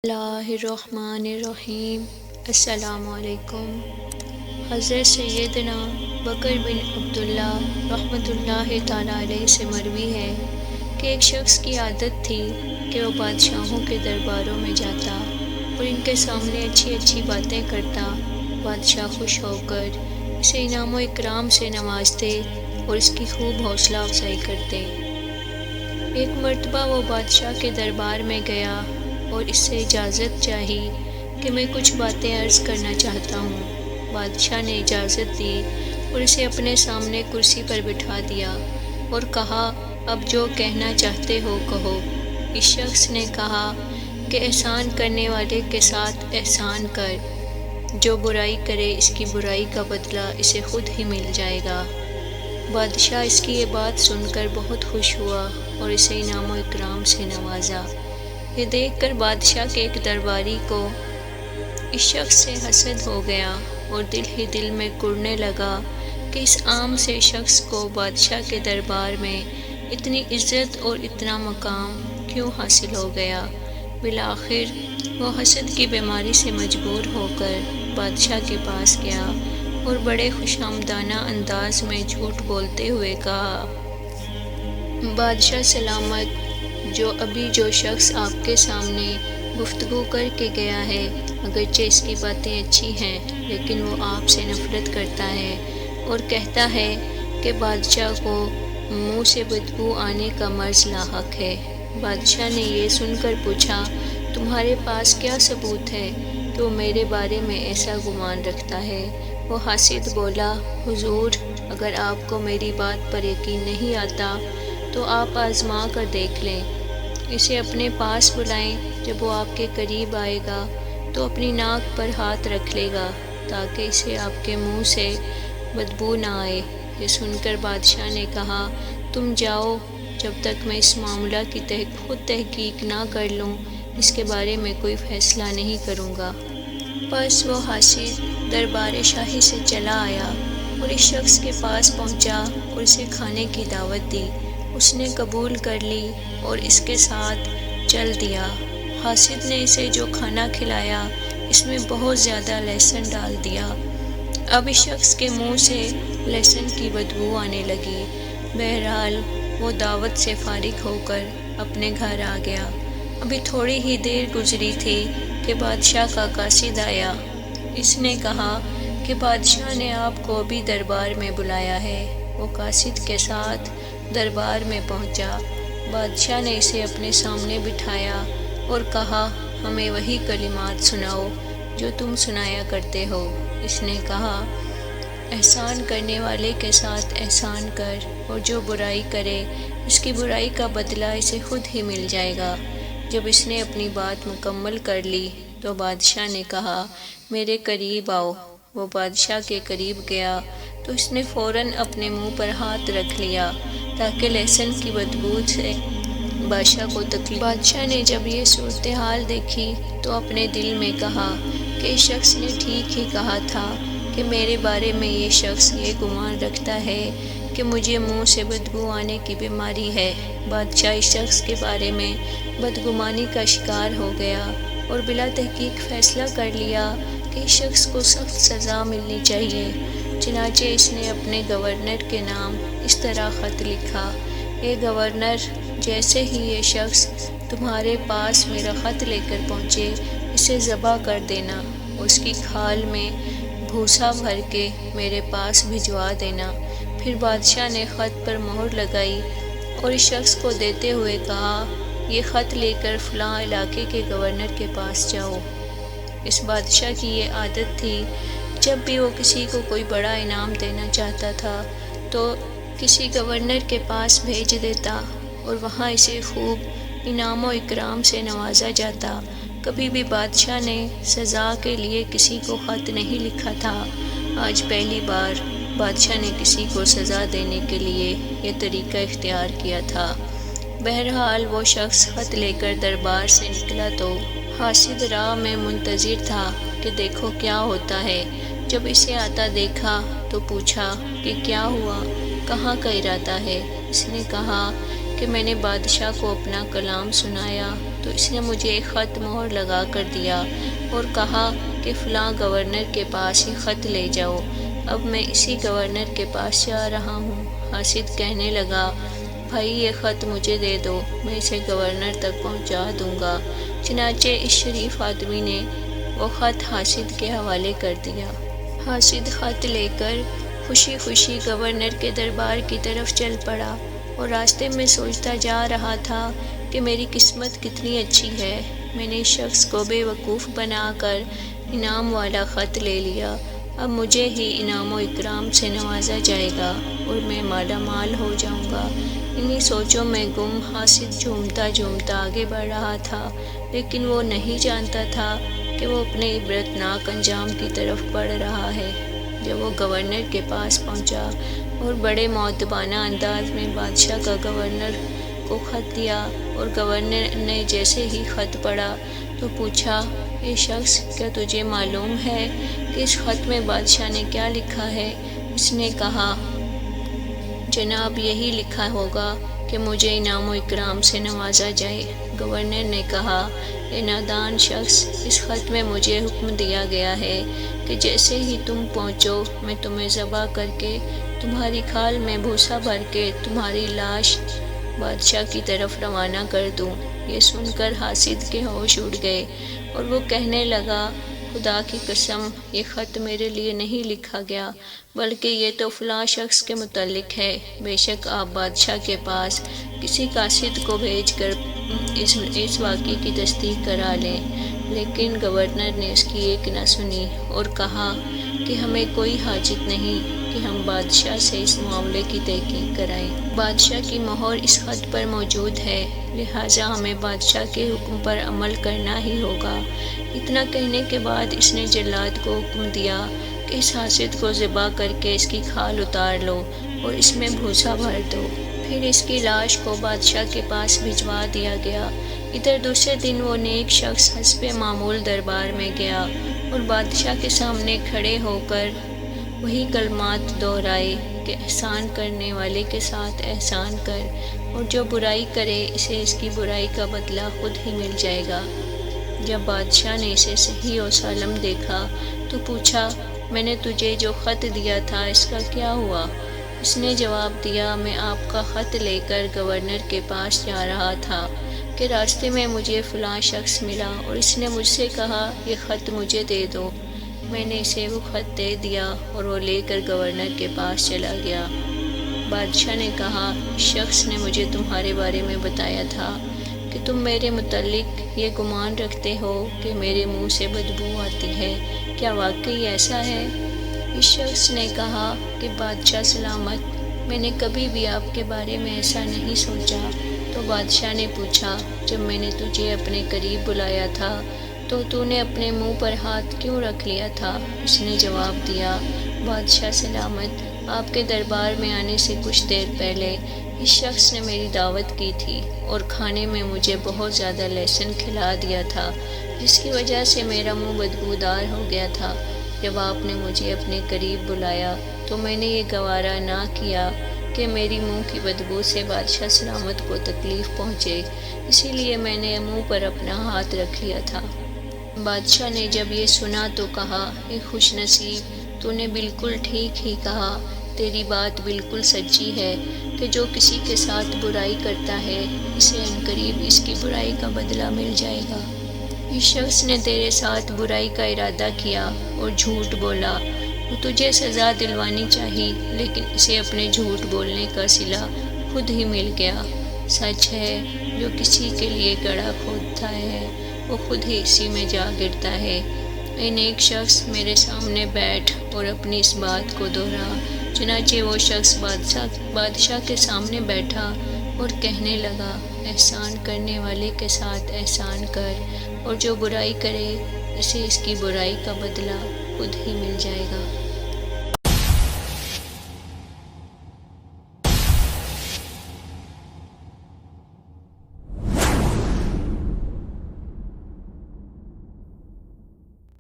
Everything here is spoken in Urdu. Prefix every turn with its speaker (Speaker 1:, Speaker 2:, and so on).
Speaker 1: اللہ الرحمن الرحیم۔ السلام علیکم۔ حضرت سیدنا بکر بن عبداللہ رحمۃ اللہ تعالیٰ علیہ سے مروی ہے کہ ایک شخص کی عادت تھی کہ وہ بادشاہوں کے درباروں میں جاتا اور ان کے سامنے اچھی اچھی باتیں کرتا۔ بادشاہ خوش ہو کر اسے انعام و اکرام سے نوازتے اور اس کی خوب حوصلہ افزائی کرتے۔ ایک مرتبہ وہ بادشاہ کے دربار میں گیا اور اس سے اجازت چاہی کہ میں کچھ باتیں عرض کرنا چاہتا ہوں۔ بادشاہ نے اجازت دی اور اسے اپنے سامنے کرسی پر بٹھا دیا اور کہا، اب جو کہنا چاہتے ہو کہو۔ اس شخص نے کہا کہ احسان کرنے والے کے ساتھ احسان کر، جو برائی کرے اس کی برائی کا بدلہ اسے خود ہی مل جائے گا۔ بادشاہ اس کی یہ بات سن کر بہت خوش ہوا اور اسے انعام و اکرام سے نوازا۔ یہ دیکھ کر بادشاہ کے ایک درباری کو اس شخص سے حسد ہو گیا اور دل ہی دل میں کڑنے لگا کہ اس عام سے شخص کو بادشاہ کے دربار میں اتنی عزت اور اتنا مقام کیوں حاصل ہو گیا۔ بالآخر وہ حسد کی بیماری سے مجبور ہو کر بادشاہ کے پاس گیا اور بڑے خوشامدانہ انداز میں جھوٹ بولتے ہوئے کہا، بادشاہ سلامت، جو شخص آپ کے سامنے گفتگو کر کے گیا ہے، اگرچہ اس کی باتیں اچھی ہیں لیکن وہ آپ سے نفرت کرتا ہے اور کہتا ہے کہ بادشاہ کو منہ سے بدبو آنے کا مرض لاحق ہے۔ بادشاہ نے یہ سن کر پوچھا، تمہارے پاس کیا ثبوت ہے کہ وہ میرے بارے میں ایسا گمان رکھتا ہے؟ وہ حاسد بولا، حضور، اگر آپ کو میری بات پر یقین نہیں آتا تو آپ آزما کر دیکھ لیں۔ اسے اپنے پاس بلائیں، جب وہ آپ کے قریب آئے گا تو اپنی ناک پر ہاتھ رکھ لے گا تاکہ اسے آپ کے منہ سے بدبو نہ آئے۔ یہ سن کر بادشاہ نے کہا، تم جاؤ، جب تک میں اس معاملہ کی خود تحقیق نہ کر لوں اس کے بارے میں کوئی فیصلہ نہیں کروں گا۔ پس وہ حاسد دربار شاہی سے چلا آیا اور اس شخص کے پاس پہنچا اور اسے کھانے کی دعوت دی۔ اس نے قبول کر لی اور اس کے ساتھ چل دیا۔ حاسد نے اسے جو کھانا کھلایا اس میں بہت زیادہ لہسن ڈال دیا۔ اب اس شخص کے منہ سے لہسن کی بدبو آنے لگی۔ بہرحال وہ دعوت سے فارغ ہو کر اپنے گھر آ گیا۔ ابھی تھوڑی ہی دیر گزری تھی کہ بادشاہ کا قاصد آیا۔ اس نے کہا کہ بادشاہ نے آپ کو ابھی دربار میں بلایا ہے۔ وہ قاصد کے ساتھ دربار میں پہنچا۔ بادشاہ نے اسے اپنے سامنے بٹھایا اور کہا، ہمیں وہی کلمات سناؤ جو تم سنایا کرتے ہو۔ اس نے کہا، احسان کرنے والے کے ساتھ احسان کر، اور جو برائی کرے اس کی برائی کا بدلہ اسے خود ہی مل جائے گا۔ جب اس نے اپنی بات مکمل کر لی تو بادشاہ نے کہا، میرے قریب آؤ۔ وہ بادشاہ کے قریب گیا تو اس نے فوراً اپنے منہ پر ہاتھ رکھ لیا تاکہ لہسن کی بدبو سے بادشاہ کو تکلیف۔ بادشاہ نے جب یہ صورتحال دیکھی تو اپنے دل میں کہا کہ اس شخص نے ٹھیک ہی کہا تھا کہ میرے بارے میں یہ شخص یہ گمان رکھتا ہے کہ مجھے منہ سے بدبو آنے کی بیماری ہے۔ بادشاہ اس شخص کے بارے میں بدگمانی کا شکار ہو گیا اور بلا تحقیق فیصلہ کر لیا کہ اس شخص کو سخت سزا ملنی چاہیے۔ چنانچہ اس نے اپنے گورنر کے نام اس طرح خط لکھا، اے گورنر، جیسے ہی یہ شخص تمہارے پاس میرا خط لے کر پہنچے اسے ذبح کر دینا اور اس کی کھال میں بھوسا بھر کے میرے پاس بھجوا دینا۔ پھر بادشاہ نے خط پر مہر لگائی اور اس شخص کو دیتے ہوئے کہا، یہ خط لے کر فلاں علاقے کے گورنر کے پاس جاؤ۔ اس بادشاہ کی یہ عادت تھی، جب بھی وہ کسی کو کوئی بڑا انعام دینا چاہتا تھا تو کسی گورنر کے پاس بھیج دیتا اور وہاں اسے خوب انعام و اکرام سے نوازا جاتا۔ کبھی بھی بادشاہ نے سزا کے لیے کسی کو خط نہیں لکھا تھا۔ آج پہلی بار بادشاہ نے کسی کو سزا دینے کے لیے یہ طریقہ اختیار کیا تھا۔ بہرحال وہ شخص خط لے کر دربار سے نکلا تو حاسد راہ میں منتظر تھا کہ دیکھو کیا ہوتا ہے۔ جب اسے آتا دیکھا تو پوچھا کہ کیا ہوا، کہاں کا ارادہ ہے؟ اس نے کہا کہ میں نے بادشاہ کو اپنا کلام سنایا تو اس نے مجھے ایک خط مہر لگا کر دیا اور کہا کہ فلاں گورنر کے پاس یہ خط لے جاؤ۔ اب میں اسی گورنر کے پاس جا رہا ہوں۔ حاسد کہنے لگا، بھائی یہ خط مجھے دے دو، میں اسے گورنر تک پہنچا دوں گا۔ چنانچہ اس شریف آدمی نے وہ خط حاسد کے حوالے کر دیا۔ حاسد خط لے کر خوشی خوشی گورنر کے دربار کی طرف چل پڑا اور راستے میں سوچتا جا رہا تھا کہ میری قسمت کتنی اچھی ہے، میں نے اس شخص کو بے وقوف بنا کر انعام والا خط لے لیا۔ اب مجھے ہی انعام و اکرام سے نوازا جائے گا اور میں مالا مال ہو جاؤں گا۔ انہی سوچوں میں گم حاسد جھومتا جھومتا آگے بڑھ رہا تھا، لیکن وہ نہیں جانتا تھا کہ وہ اپنے عبرتناک انجام کی طرف بڑھ رہا ہے۔ جب وہ گورنر کے پاس پہنچا اور بڑے مؤدبانہ انداز میں بادشاہ کا گورنر کو خط دیا اور گورنر نے جیسے ہی خط پڑھا تو پوچھا، اے شخص، کیا تجھے معلوم ہے کہ اس خط میں بادشاہ نے کیا لکھا ہے؟ اس نے کہا، جناب یہی لکھا ہوگا کہ مجھے انعام و اکرام سے نوازا جائے۔ گورنر نے کہا، اے نادان شخص، اس خط میں مجھے حکم دیا گیا ہے کہ جیسے ہی تم پہنچو میں تمہیں ذبح کر کے تمہاری کھال میں بھوسا بھر کے تمہاری لاش بادشاہ کی طرف روانہ کر دوں۔ یہ سن کر حاسد کے ہوش اڑ گئے اور وہ کہنے لگا، خدا کی قسم، یہ خط میرے لیے نہیں لکھا گیا، بلکہ یہ تو فلاں شخص کے متعلق ہے۔ بے شک آپ بادشاہ کے پاس کسی قاصد کو بھیج کر اس واقعے کی تصدیق کرا لیں۔ لیکن گورنر نے اس کی ایک نہ سنی اور کہا کہ ہمیں کوئی حاجت نہیں کہ ہم بادشاہ سے اس معاملے کی تحقیق کرائیں۔ بادشاہ کی مہر اس خط پر موجود ہے، لہٰذا ہمیں بادشاہ کے حکم پر عمل کرنا ہی ہوگا۔ اتنا کہنے کے بعد اس نے جلاد کو حکم دیا کہ اس حاسد کو ذبح کر کے اس کی کھال اتار لو اور اس میں بھوسا بھر دو۔ پھر اس کی لاش کو بادشاہ کے پاس بھجوا دیا گیا۔ ادھر دوسرے دن وہ نیک شخص حسب معمول دربار میں گیا اور بادشاہ کے سامنے کھڑے ہو کر وہی کلمات دہرائے کہ احسان کرنے والے کے ساتھ احسان کر، اور جو برائی کرے اسے اس کی برائی کا بدلہ خود ہی مل جائے گا۔ جب بادشاہ نے اسے صحیح و سالم دیکھا تو پوچھا، میں نے تجھے جو خط دیا تھا اس کا کیا ہوا؟ اس نے جواب دیا، میں آپ کا خط لے کر گورنر کے پاس جا رہا تھا کہ راستے میں مجھے فلاں شخص ملا اور اس نے مجھ سے کہا، یہ خط مجھے دے دو۔ میں نے اسے وہ خط دے دیا اور وہ لے کر گورنر کے پاس چلا گیا۔ بادشاہ نے کہا، اس شخص نے مجھے تمہارے بارے میں بتایا تھا کہ تم میرے متعلق یہ گمان رکھتے ہو کہ میرے منہ سے بدبو آتی ہے، کیا واقعی ایسا ہے؟ اس شخص نے کہا کہ بادشاہ سلامت، میں نے کبھی بھی آپ کے بارے میں ایسا نہیں سوچا۔ تو بادشاہ نے پوچھا، جب میں نے تجھے اپنے قریب بلایا تھا تو نے اپنے منہ پر ہاتھ کیوں رکھ لیا تھا؟ اس نے جواب دیا، بادشاہ سلامت، آپ کے دربار میں آنے سے کچھ دیر پہلے اس شخص نے میری دعوت کی تھی اور کھانے میں مجھے بہت زیادہ لہسن کھلا دیا تھا، جس کی وجہ سے میرا منہ بدبودار ہو گیا تھا۔ جب آپ نے مجھے اپنے قریب بلایا تو میں نے یہ گوارا نہ کیا کہ میری منہ کی بدبو سے بادشاہ سلامت کو تکلیف پہنچے، اسی لیے میں نے منہ پر اپنا ہاتھ رکھ لیا تھا۔ بادشاہ نے جب یہ سنا تو کہا، اے خوش نصیب، تو نے بالکل ٹھیک ہی کہا، تیری بات بالکل سچی ہے کہ جو کسی کے ساتھ برائی کرتا ہے اسے عنقریب اس کی برائی کا بدلہ مل جائے گا۔ اس شخص نے تیرے ساتھ برائی کا ارادہ کیا اور جھوٹ بولا، تو تجھے سزا دلوانی چاہیے، لیکن اسے اپنے جھوٹ بولنے کا صلہ خود ہی مل گیا۔ سچ ہے، جو کسی کے لیے گڑھا کھودتا ہے وہ خود ہی اسی میں جا گرتا ہے۔ اے نیک شخص، میرے سامنے بیٹھ اور اپنی اس بات کو دہرا۔ چنانچہ وہ شخص بادشاہ کے سامنے بیٹھا اور کہنے لگا، احسان کرنے والے کے ساتھ احسان کر، اور جو برائی کرے اسے اس کی برائی کا بدلہ خود ہی مل جائے گا۔